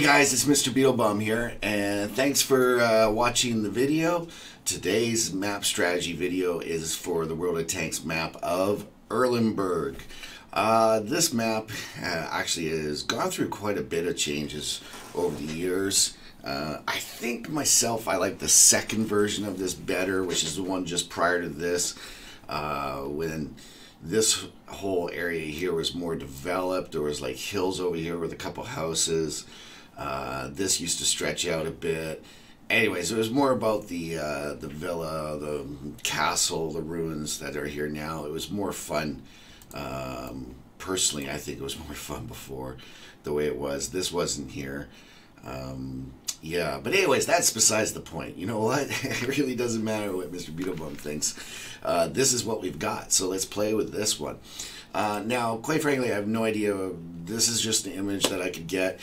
guys, it's Mr. BeetleBum here, and thanks for watching the video. Today's map strategy video is for the World of Tanks map of Erlenberg. This map actually has gone through quite a bit of changes over the years. I think myself, I like the second version of this better, which is the one just prior to this, when this whole area here was more developed. There was like hills over here with a couple houses. This used to stretch out a bit. Anyways, it was more about the villa, the castle, the ruins that are here now. It was more fun. Personally, I think it was more fun before the way it was. This wasn't here. Yeah, but anyways, that's besides the point. You know what? It really doesn't matter what Mr. BeetleBum thinks. This is what we've got, so let's play with this one. Now, quite frankly, I have no idea. This is just an image that I could get.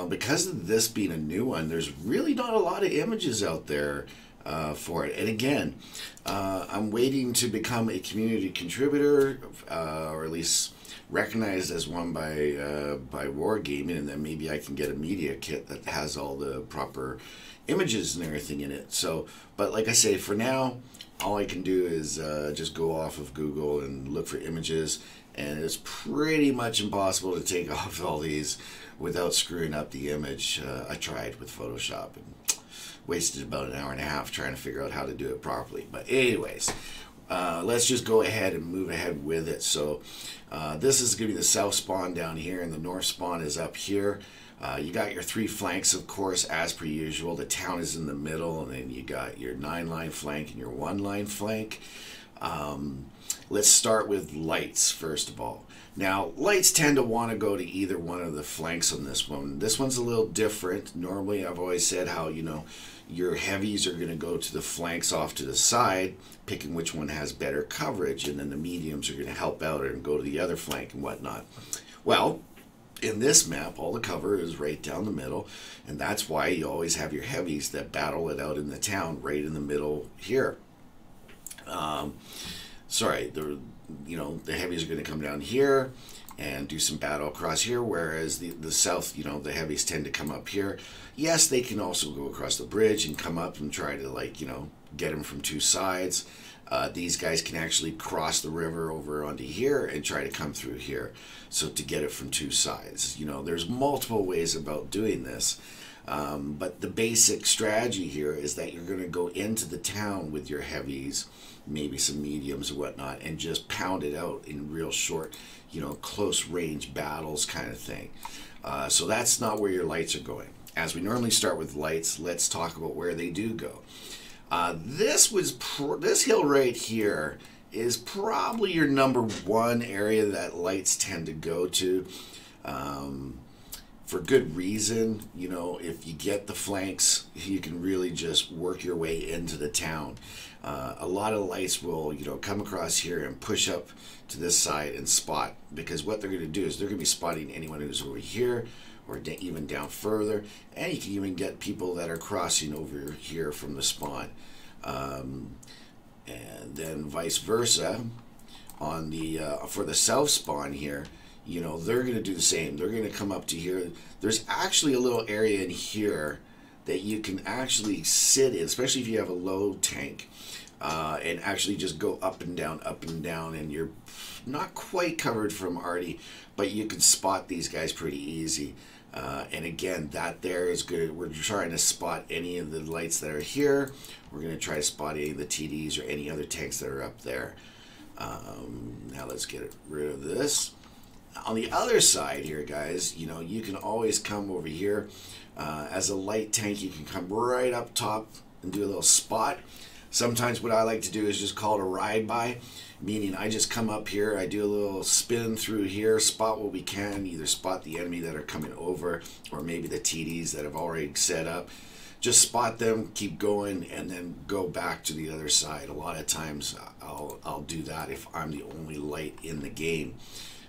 Because of this being a new one, there's really not a lot of images out there for it. And again, I'm waiting to become a community contributor, or at least recognized as one by Wargaming, and then maybe I can get a media kit that has all the proper images and everything in it. So, but like I say, for now, all I can do is just go off of Google and look for images, and it's pretty much impossible to take off all these without screwing up the image. I tried with Photoshop and wasted about an hour and a half trying to figure out how to do it properly. But anyways, let's just go ahead and move ahead with it. So this is going to be the south spawn down here, and the north spawn is up here. You got your three flanks, of course, as per usual. The town is in the middle, and then you got your 9-line flank and your 1-line flank. Let's start with lights, first of all. Now, lights tend to want to go to either one of the flanks on this one. This one's a little different. Normally, I've always said how, you know, your heavies are going to go to the flanks off to the side, picking which one has better coverage, and then the mediums are going to help out and go to the other flank and whatnot. Well, in this map, all the cover is right down the middle, and that's why you always have your heavies that battle it out in the town right in the middle here. Sorry, the heavies are going to come down here and do some battle across here, whereas the south, the heavies tend to come up here. Yes, they can also go across the bridge and come up and try to, get them from two sides. These guys can actually cross the river over onto here and try to come through here. So to get it from two sides, there's multiple ways about doing this. But the basic strategy here is that you're going to go into the town with your heavies, maybe some mediums or whatnot, and just pound it out in real short, close range battles kind of thing. So that's not where your lights are going. As we normally start with lights, let's talk about where they do go. This hill right here is probably your number one area that lights tend to go to. For good reason. If you get the flanks, you can really just work your way into the town. A lot of lights will, come across here and push up to this side and spot, because what they're going to do is they're going to be spotting anyone who's over here or even down further, and you can even get people that are crossing over here from the spawn. And then vice versa on the for the south spawn here. They're going to do the same. They're going to come up to here. There's actually a little area in here that you can actually sit in, especially if you have a low tank, and actually just go up and down, and you're not quite covered from arty, but you can spot these guys pretty easy. And again, that there is good. We're trying to spot any of the lights that are here. We're going to try to spot any of the TDs or any other tanks that are up there. Now let's get rid of this. On the other side here, guys, you can always come over here. As a light tank, you can come right up top and do a little spot. Sometimes what I like to do is just call it a ride-by, meaning I just come up here, I do a little spin through here, spot what we can, either spot the enemy that are coming over, or maybe the TDs that have already set up. Just spot them, keep going, and then go back to the other side. A lot of times I'll do that if I'm the only light in the game.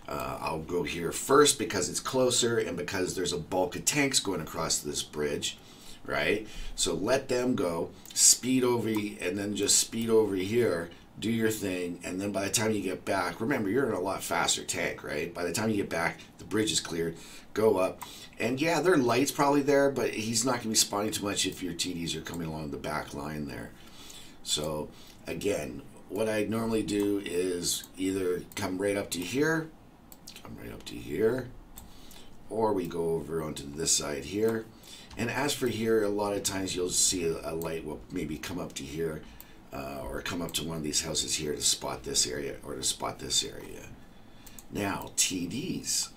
I'll go here first because it's closer and because there's a bulk of tanks going across this bridge, right? So let them go, speed over, and then just speed over here, do your thing, and then by the time you get back, remember, you're in a lot faster tank, right? By the time you get back, the bridge is cleared, go up, and yeah, there are lights probably there, but he's not going to be spawning too much if your TDs are coming along the back line there. So again, what I normally do is either come right up to here, or we go over onto this side here. And as for here, a lot of times you'll see a light will maybe come up to here, or come up to one of these houses here to spot this area or to spot this area. Now, TDs.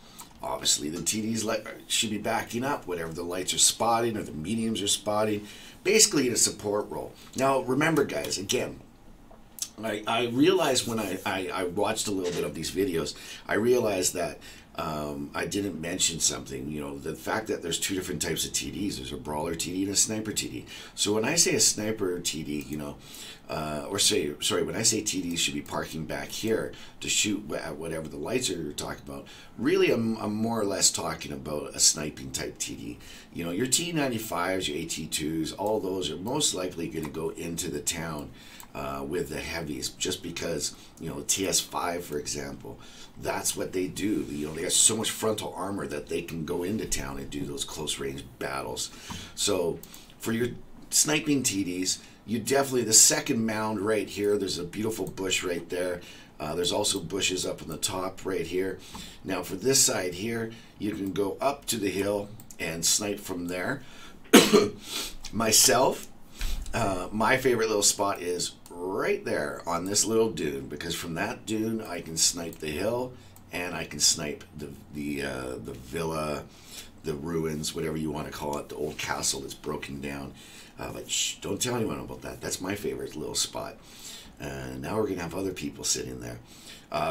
Obviously, the TDs should be backing up whatever the lights are spotting or the mediums are spotting, basically in a support role. Now, remember, guys, again, I realized when I watched a little bit of these videos, I realized that I didn't mention something, you know, the fact that there's two different types of TDs. There's a brawler TD and a sniper TD. So when I say a sniper TD, you know, when I say TDs should be parking back here to shoot at whatever the lights are talking about, really I'm more or less talking about a sniping type TD. You know, your T95s, your AT2s, all those are most likely going to go into the town with the heavies, just because, you know, TS5, for example, that's what they do. You know, they have so much frontal armor that they can go into town and do those close range battles. So for your sniping TDs, you definitely, the second mound right here, there's a beautiful bush right there. There's also bushes up on the top right here. Now for this side here, you can go up to the hill and snipe from there. Myself, my favorite little spot is right there on this little dune, because from that dune I can snipe the hill and I can snipe the villa, the ruins, whatever you want to call it, the old castle that's broken down. But shh, don't tell anyone about that. That's my favorite little spot. Now we're gonna have other people sitting there.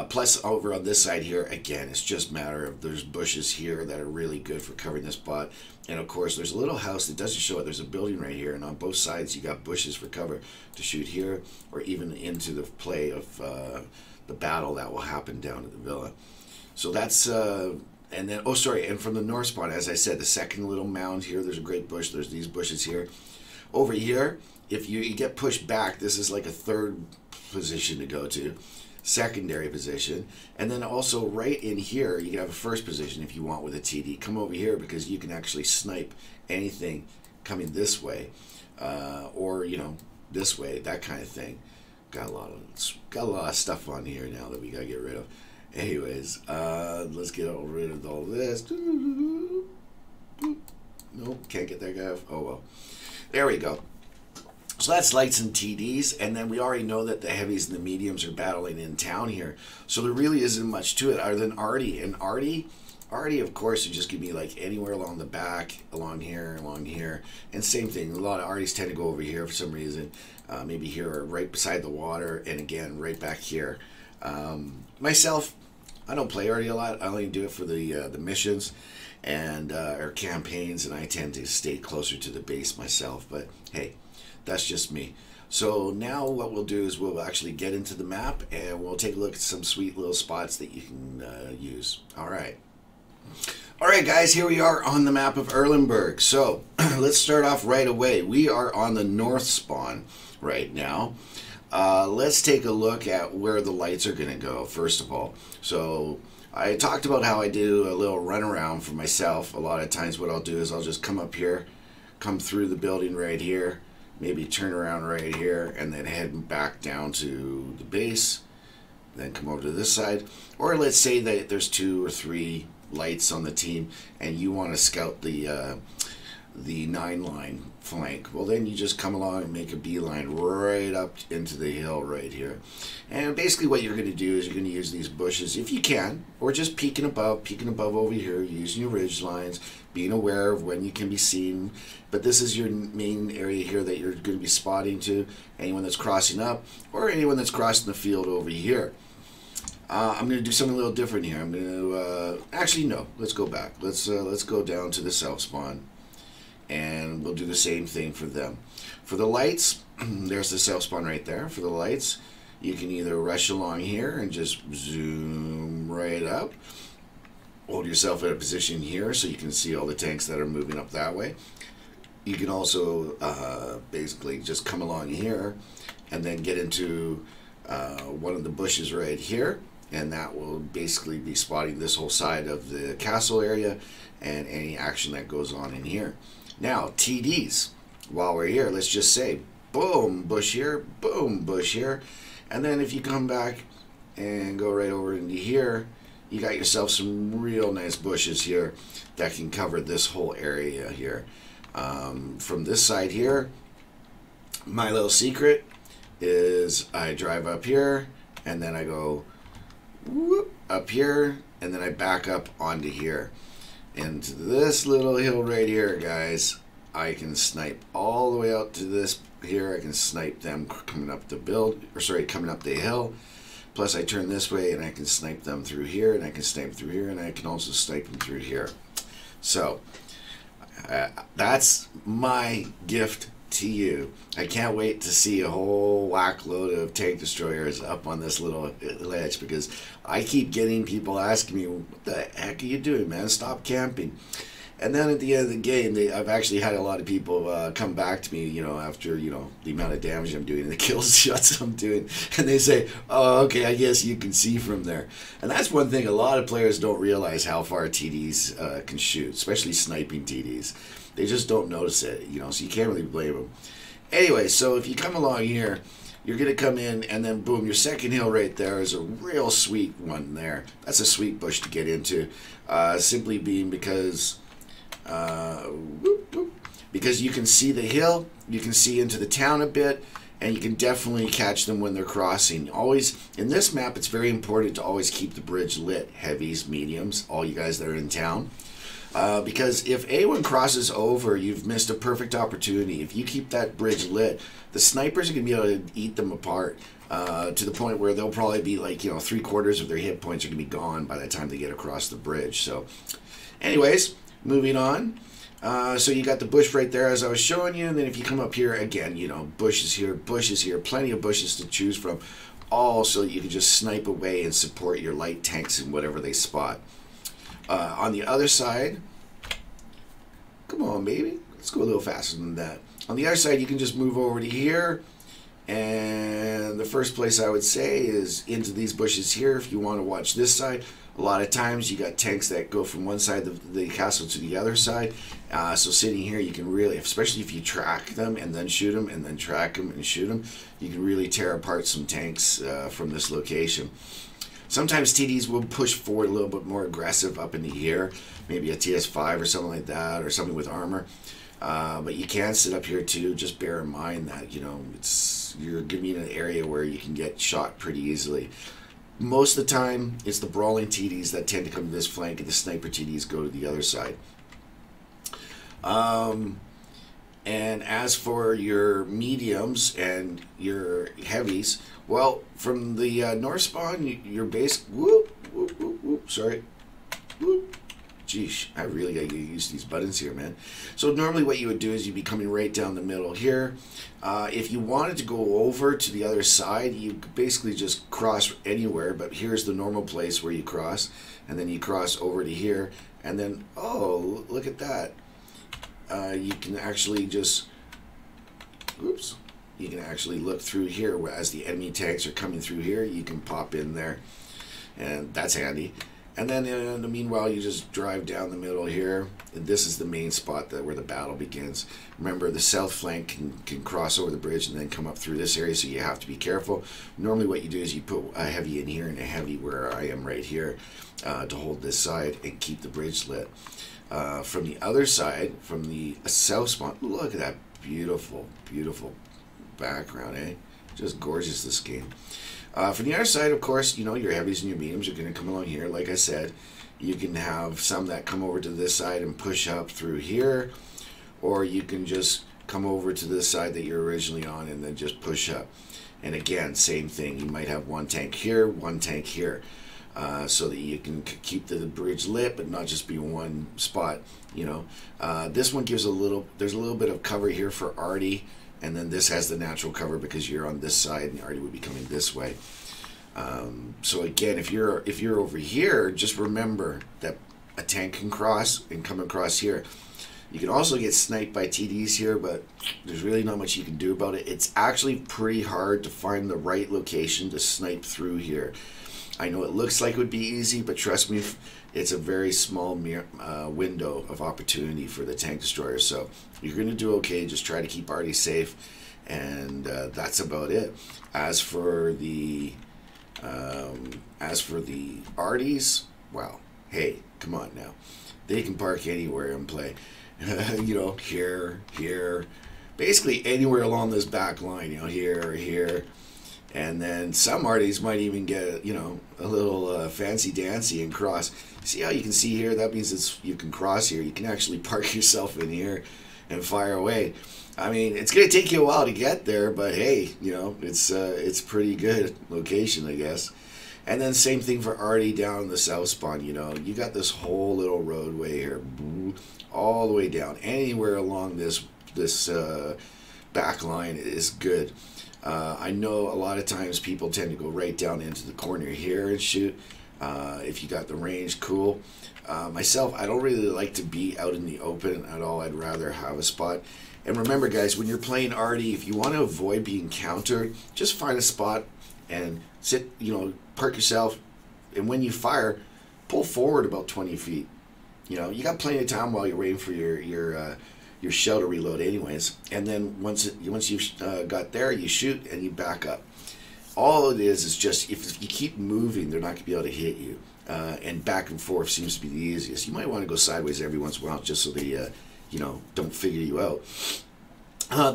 Plus over on this side here, again, it's just a matter of there's bushes here that are really good for covering this spot. And of course, there's a little house that doesn't show it. There's a building right here, and on both sides you got bushes for cover to shoot here, or even into the play of the battle that will happen down at the villa. So that's, and then, oh sorry, and from the north spawn, as I said, the second little mound here, there's a great bush, there's these bushes here. Over here, if you get pushed back, this is like a third position to go to, secondary position, and then also right in here you can have a first position if you want with a TD. Come over here because you can actually snipe anything coming this way, or you know, this way, that kind of thing. Got a lot of stuff on here now that we gotta get rid of. Anyways, let's get rid of all this. Nope, can't get that guy off. Oh well, there we go. So that's lights and TDs, and then we already know that the heavies and the mediums are battling in town here. So there really isn't much to it other than Artie. And Artie, of course, is just going to be like anywhere along the back, along here, and same thing. A lot of Arties tend to go over here for some reason. Maybe here or right beside the water, and again, right back here. Myself, I don't play Artie a lot. I only do it for the missions and or campaigns, and I tend to stay closer to the base myself. But hey, that's just me. So now what we'll do is we'll actually get into the map and we'll take a look at some sweet little spots that you can use. Alright guys, here we are on the map of Erlenberg. So let's start off right away. We are on the north spawn right now. Let's take a look at where the lights are going to go first of all. So I talked about how I do a little run around for myself. A lot of times what I'll do is I'll just come up here, come through the building right here, maybe turn around right here, and then head back down to the base, then come over to this side. Or let's say that there's 2 or 3 lights on the team and you want to scout the 9-line flank. Well, then you just come along and make a beeline right up into the hill right here. And basically what you're going to do is you're going to use these bushes if you can, or just peeking above over here, using your ridge lines, being aware of when you can be seen. But this is your main area here that you're going to be spotting to anyone that's crossing up or anyone that's crossing the field over here. I'm going to do something a little different here. I'm going to actually no, let's go back. Let's go down to the south spawn, and we'll do the same thing for them. For the lights, there's the south spawn right there. For the lights, you can either rush along here and just zoom right up. Hold yourself at a position here so you can see all the tanks that are moving up that way. You can also basically just come along here and then get into one of the bushes right here, and that will basically be spotting this whole side of the castle area and any action that goes on in here. Now, TDs. While we're here, let's just say, boom, bush here, boom, bush here. And then if you come back and go right over into here, you got yourself some real nice bushes here that can cover this whole area here. From this side here, my little secret is I drive up here, and then I go whoop, up here, and then I back up onto here. And to this little hill right here, guys, I can snipe all the way out to this here. I can snipe them coming up the coming up the hill. Plus I turn this way and I can snipe them through here, and I can snipe through here, and I can also snipe them through here. So that's my gift to you. I can't wait to see a whole whack load of tank destroyers up on this little ledge, because I keep getting people asking me, what the heck are you doing, man? Stop camping. And then at the end of the game, I've actually had a lot of people come back to me, you know, after, you know, the amount of damage I'm doing and the kill shots I'm doing, and they say, oh, okay, I guess you can see from there. And that's one thing, a lot of players don't realize how far TDs can shoot, especially sniping TDs. They just don't notice it, you know, so you can't really blame them. Anyway, so if you come along here, you're going to come in, and then boom, your second hill right there is a real sweet one there. That's a sweet bush to get into, simply being because you can see the hill, you can see into the town a bit, and you can definitely catch them when they're crossing. Always, in this map, it's very important to always keep the bridge lit, heavies, mediums, all you guys that are in town. Because if anyone crosses over, you've missed a perfect opportunity. If you keep that bridge lit, the snipers are going to be able to eat them apart to the point where they'll probably be like, you know, 3/4 of their hit points are going to be gone by the time they get across the bridge. So, anyways, moving on. So you got the bush right there as I was showing you, and then if you come up here, again, you know, bushes here, plenty of bushes to choose from, all so that you can just snipe away and support your light tanks in whatever they spot. On the other side, come on, baby. Let's go a little faster than that. On the other side, you can just move over to here. And the first place I would say is into these bushes here if you want to watch this side. A lot of times you got tanks that go from one side of the castle to the other side. So sitting here, you can really, especially if you track them and then shoot them and then track them and shoot them, you can really tear apart some tanks from this location. Sometimes TDs will push forward a little bit more aggressive up into here, maybe a TS5 or something like that, or something with armor. But you can sit up here too. Just bear in mind that, you know, you're going to be in an area where you can get shot pretty easily. Most of the time, it's the brawling TDs that tend to come to this flank, and the sniper TDs go to the other side. And as for your mediums and your heavies, well, from the north spawn, your base, whoop, whoop, whoop, whoop, sorry, whoop. Geesh, I really gotta get used to these buttons here, man. So normally what you would do is you'd be coming right down the middle here. If you wanted to go over to the other side, you could basically just cross anywhere, but here's the normal place where you cross, and then you cross over to here, and then, oh, look at that. You can actually just, oops, you can actually look through here as the enemy tanks are coming through here. You can pop in there, and that's handy. And then in the meanwhile, you just drive down the middle here. And this is the main spot where the battle begins. Remember, the south flank can cross over the bridge and then come up through this area, so you have to be careful. Normally what you do is you put a heavy in here and a heavy where I am right here to hold this side and keep the bridge lit. From the other side, from the south spawn, look at that beautiful, beautiful background, eh? Just gorgeous, this game. From the other side, of course, you know, your heavies and your mediums are going to come along here. Like I said, you can have some that come over to this side and push up through here, or you can just come over to this side that you're originally on and then just push up. And again, same thing. You might have one tank here, one tank here, so that you can keep the bridge lit, but not just be one spot. You know, this one gives there's a little bit of cover here for Artie. And then this has the natural cover because you're on this side and Artie would be coming this way. So again, if you're over here, just remember that a tank can cross and come across here. You can also get sniped by TDs here, but there's really not much you can do about it. It's actually pretty hard to find the right location to snipe through here. I know it looks like it would be easy, but trust me, it's a very small window of opportunity for the tank destroyers. So you're going to do okay. Just try to keep Artie safe, and that's about it. As for the Arties, well, hey, come on now. They can park anywhere and play. You know, here, basically anywhere along this back line. You know, here. And then some Arties might even get, you know, a little fancy dancy and cross. See how you can see here? That means you can cross here. You can actually park yourself in here and fire away. I mean, it's going to take you a while to get there, but hey, you know, it's pretty good location, I guess. And then same thing for Artie down in the south spawn. You know, you got this whole little roadway here, all the way down. Anywhere along this back line is good. I know a lot of times people tend to go right down into the corner here and shoot. If you got the range, cool. Myself, I don't really like to be out in the open at all. I'd rather have a spot. And remember, guys, when you're playing Artie, if you want to avoid being countered, just find a spot and sit, you know, park yourself. And when you fire, pull forward about 20 feet. You know, you got plenty of time while you're waiting for your shell to reload anyways. And then once you've got there, you shoot and you back up. All it is just if you keep moving, they're not going to be able to hit you. And back and forth seems to be the easiest. You might want to go sideways every once in a while just so they, you know, don't figure you out.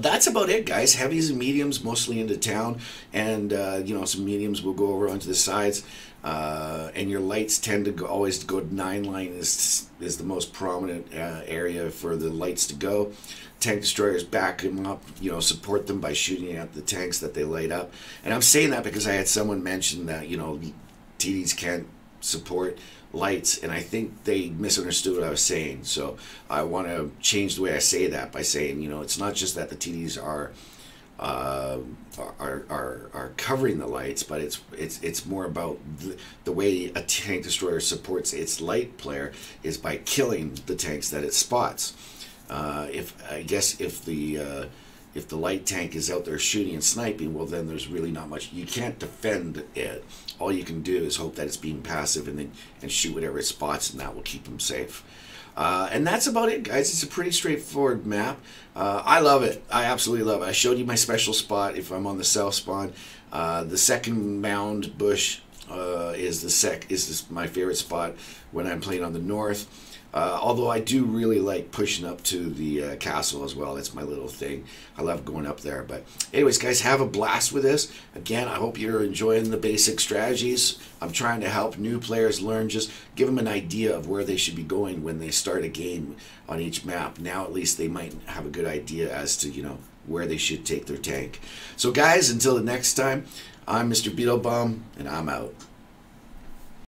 That's about it, guys. Heavies and mediums mostly into town, and you know, some mediums will go over onto the sides. And your lights tend to always go 9-line is the most prominent area for the lights to go. Tank destroyers back them up, you know, support them by shooting at the tanks that they light up. And I'm saying that because I had someone mention that, you know, TDs can't support lights, and I think they misunderstood what I was saying. So I want to change the way I say that by saying, you know, it's not just that the TDs are covering the lights, but it's more about the way a tank destroyer supports its light player is by killing the tanks that it spots. If the light tank is out there shooting and sniping, well, then there's really not much. You can't defend it. All you can do is hope that it's being passive and shoot whatever it spots, and that will keep them safe. And that's about it, guys. It's a pretty straightforward map. I love it. I absolutely love it. I showed you my special spot if I'm on the south spawn. The second mound bush is my favorite spot when I'm playing on the north. Although I do really like pushing up to the castle as well. That's my little thing. I love going up there. But anyways, guys, have a blast with this. Again, I hope you're enjoying the basic strategies. I'm trying to help new players learn, just give them an idea of where they should be going when they start a game on each map. Now at least they might have a good idea as to, you know, where they should take their tank. So guys, until the next time, I'm Mr. BeetleBum, and I'm out.